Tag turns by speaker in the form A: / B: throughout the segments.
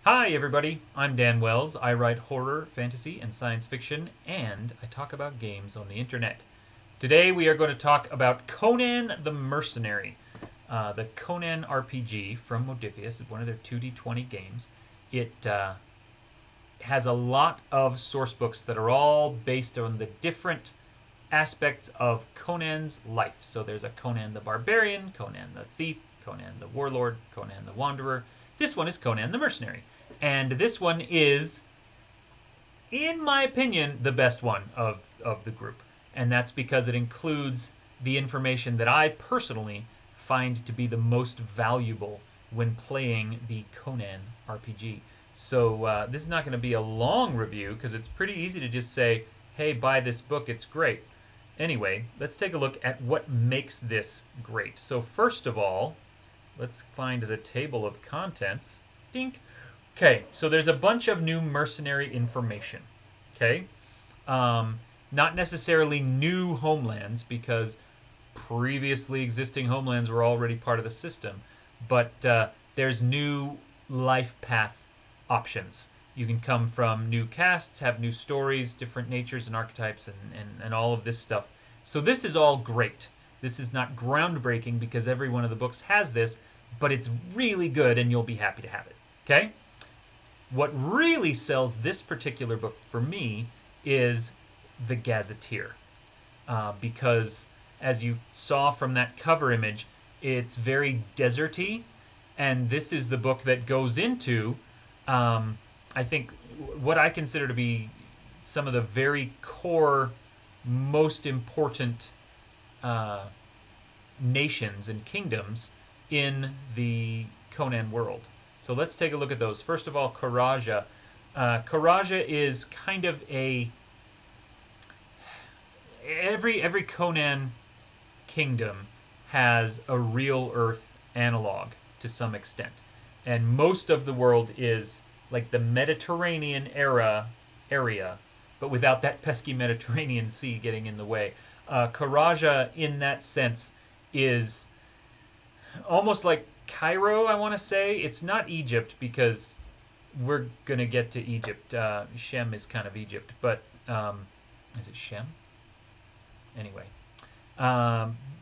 A: Hi, everybody. I'm Dan Wells. I write horror, fantasy, and science fiction, and I talk about games on the internet. Today, we are going to talk about Conan the Mercenary. The Conan RPG from Modiphius is one of their 2D20 games. It has a lot of source books that are all based on the different aspects of Conan's life. So there's a Conan the Barbarian, Conan the Thief, Conan the Warlord, Conan the Wanderer. This one is Conan the Mercenary. And this one is, in my opinion, the best one of the group. And that's because it includes the information that I personally find to be the most valuable when playing the Conan RPG. So this is not going to be a long review because it's pretty easy to just say, hey, buy this book, it's great. Anyway, let's take a look at what makes this great. So first of all, let's find the table of contents. Dink. Okay, so there's a bunch of new mercenary information. Okay, not necessarily new homelands because previously existing homelands were already part of the system, but there's new life path options. You can come from new castes, have new stories, different natures and archetypes, and all of this stuff. So this is all great. This is not groundbreaking because every one of the books has this, but it's really good and you'll be happy to have it. Okay? What really sells this particular book for me is the Gazetteer. Because as you saw from that cover image, it's very deserty, and this is the book that goes into, I think, what I consider to be some of the very core, most important nations and kingdoms in the Conan world. So let's take a look at those. First of all, Karaja. Karaja is kind of a every Conan kingdom has a real Earth analog to some extent, and most of the world is like the Mediterranean area, but without that pesky Mediterranean Sea getting in the way. Karaja, in that sense, is almost like Cairo, I want to say. It's not Egypt because we're going to get to Egypt. Shem is kind of Egypt, but is it Shem? Anyway,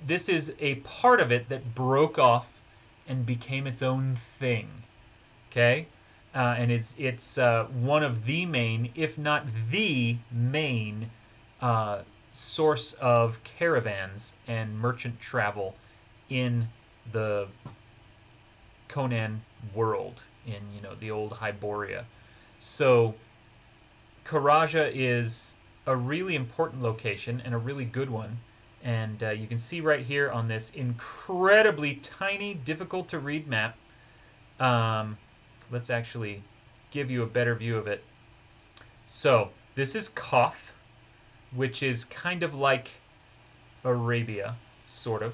A: this is a part of it that broke off and became its own thing. Okay? And it's one of the main, if not the main, source of caravans and merchant travel in the Conan world, in the old Hyboria. So Karaja is a really important location and a really good one. And you can see right here on this incredibly tiny, difficult to read map. Let's actually give you a better view of it. So this is Koth, which is kind of like Arabia, sort of.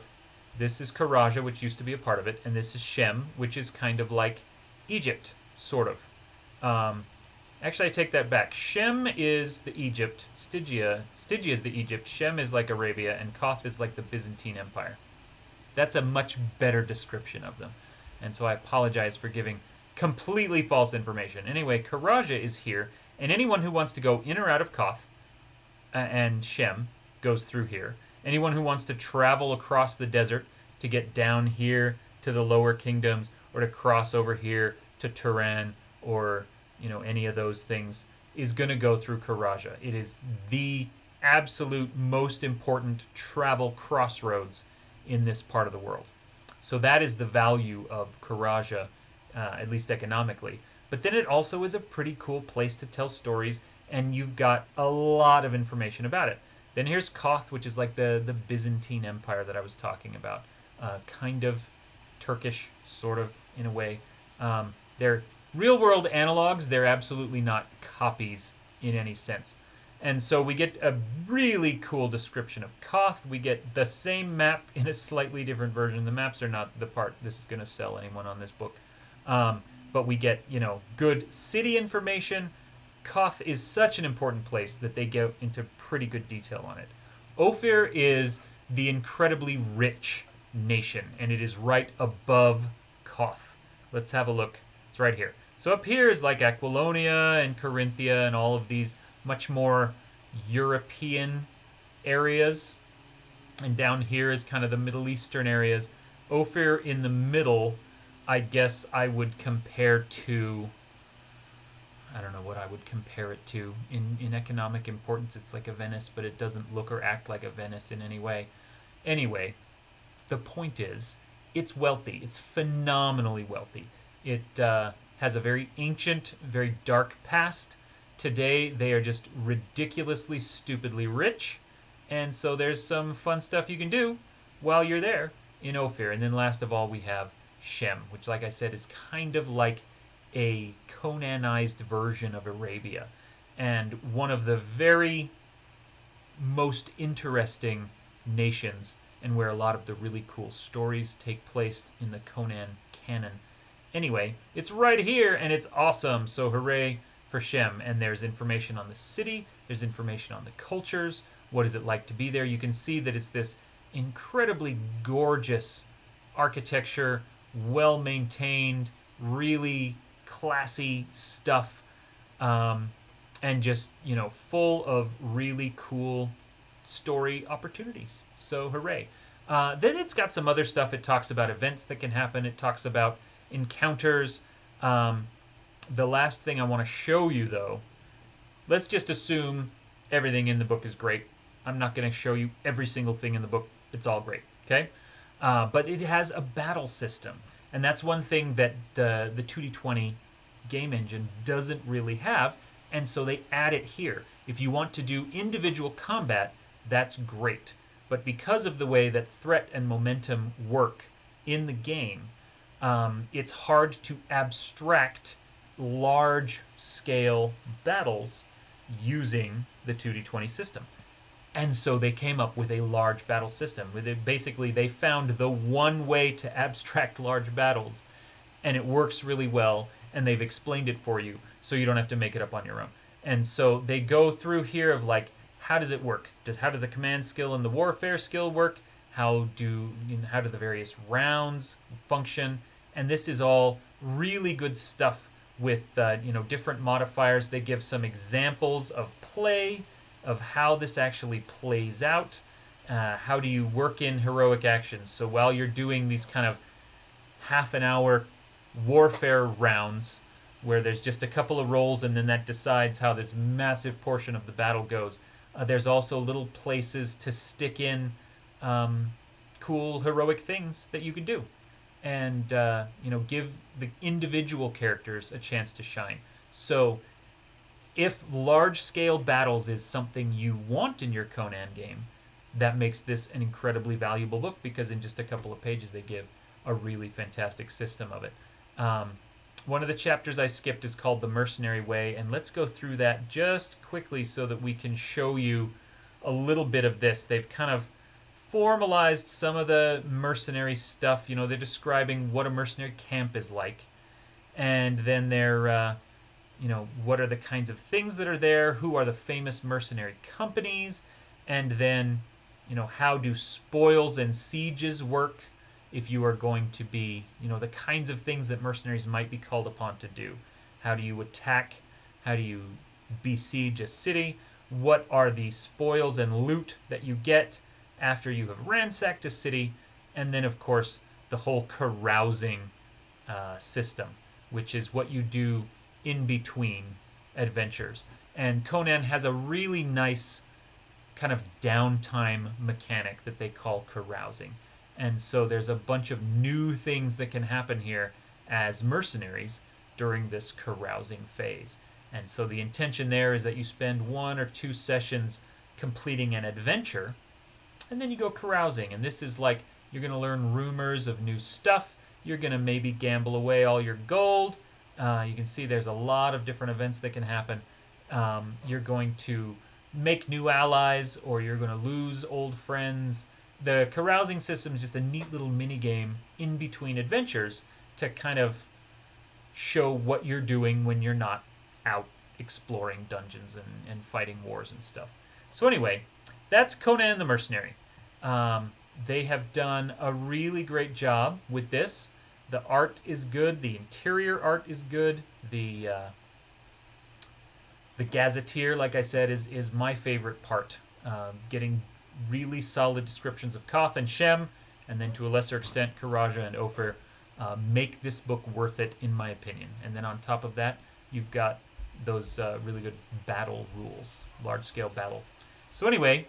A: This is Karaja, which used to be a part of it, and this is Shem, which is kind of like Egypt, sort of. Actually, I take that back. Shem is the Egypt, Stygia is the Egypt, Shem is like Arabia, and Koth is like the Byzantine Empire. That's a much better description of them. And so I apologize for giving completely false information. Anyway, Karaja is here, and anyone who wants to go in or out of Koth and Shem goes through here. Anyone who wants to travel across the desert to get down here to the lower kingdoms, or to cross over here to Turan, or any of those things, is going to go through Karaja. It is the absolute most important travel crossroads in this part of the world. So that is the value of Karaja, at least economically. But then it also is a pretty cool place to tell stories, and you've got a lot of information about it. Then here's Koth, which is like the Byzantine Empire that I was talking about. Kind of Turkish, sort of, in a way. They're real-world analogs. They're absolutely not copies in any sense. And so we get a really cool description of Koth. We get the same map in a slightly different version. The maps are not the part this is going to sell anyone on this book. But we get, good city information. Koth is such an important place that they go into pretty good detail on it. Ophir is the incredibly rich nation, and it is right above Koth. Let's have a look It's right here. So up here is like Aquilonia and Corinthia and all of these much more European areas. And down here is kind of the Middle Eastern areas. Ophir in the middle, I guess I would compare to, I don't know what I would compare it to. In economic importance, it's like a Venice, but it doesn't look or act like a Venice in any way. Anyway, the point is, it's wealthy. It's phenomenally wealthy. It has a very ancient, very dark past. Today, they are just ridiculously, stupidly rich. And so there's some fun stuff you can do while you're there in Ophir. And then last of all, we have Shem, which, like I said, is kind of like a Conanized version of Arabia. And one of the very most interesting nations, and where a lot of the really cool stories take place in the Conan canon. Anyway, it's right here and it's awesome. So hooray for Shem. And there's information on the city, there's information on the cultures, what is it like to be there. You can see that it's this incredibly gorgeous architecture, well maintained, really classy stuff, and just, you know, full of really cool story opportunities. So hooray. Then it's got some other stuff. It talks about events that can happen. It talks about encounters. The last thing I want to show you, though, let's just assume everything in the book is great. I'm not going to show you every single thing in the book. It's all great, okay? But it has a battle system, and that's one thing that the 2D20 game engine doesn't really have, and so they add it here. If you want to do individual combat, that's great. But because of the way that threat and momentum work in the game, it's hard to abstract large-scale battles using the 2D20 system. And so they came up with a large battle system. Basically, they found the one way to abstract large battles, and it works really well, and they've explained it for you, so you don't have to make it up on your own. And so they go through here of like, how does it work? How do the command skill and the warfare skill work? How do the various rounds function? And this is all really good stuff with different modifiers. They give some examples of play, of how this actually plays out. How do you work in heroic actions? So while you're doing these kind of half an hour warfare rounds where there's just a couple of rolls and then that decides how this massive portion of the battle goes, there's also little places to stick in cool heroic things that you can do, and give the individual characters a chance to shine. So if large-scale battles is something you want in your Conan game, that makes this an incredibly valuable book, because in just a couple of pages they give a really fantastic system of it. One of the chapters I skipped is called The Mercenary Way, and let's go through that just quickly so that we can show you a little bit of this. They've kind of formalized some of the mercenary stuff. You know, they're describing what a mercenary camp is like, and then they're what are the kinds of things that are there, who are the famous mercenary companies, and then, how do spoils and sieges work if you are going to be, the kinds of things that mercenaries might be called upon to do. How do you attack? How do you besiege a city? What are the spoils and loot that you get after you have ransacked a city? And then, of course, the whole carousing system, which is what you do in between adventures. And Conan has a really nice kind of downtime mechanic that they call carousing. And so there's a bunch of new things that can happen here as mercenaries during this carousing phase. And so the intention there is that you spend 1 or 2 sessions completing an adventure, and then you go carousing. And this is like, you're going to learn rumors of new stuff. You're going to maybe gamble away all your gold. You can see there's a lot of different events that can happen. You're going to make new allies, or you're going to lose old friends. The carousing system is just a neat little mini game in between adventures to kind of show what you're doing when you're not out exploring dungeons and fighting wars and stuff. So anyway, that's Conan the Mercenary. They have done a really great job with this. The art is good. The interior art is good. The gazetteer, like I said, is my favorite part. Getting really solid descriptions of Koth and Shem, and then to a lesser extent Karaja and Ophir, make this book worth it, in my opinion. And then on top of that, you've got those really good battle rules, large-scale battle. So anyway,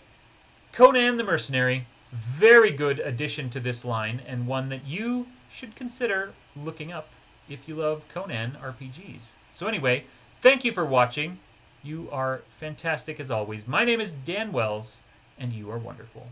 A: Conan the Mercenary, very good addition to this line, and one that you should consider looking up if you love Conan RPGs. So anyway, thank you for watching. You are fantastic as always. My name is Dan Wells, and you are wonderful.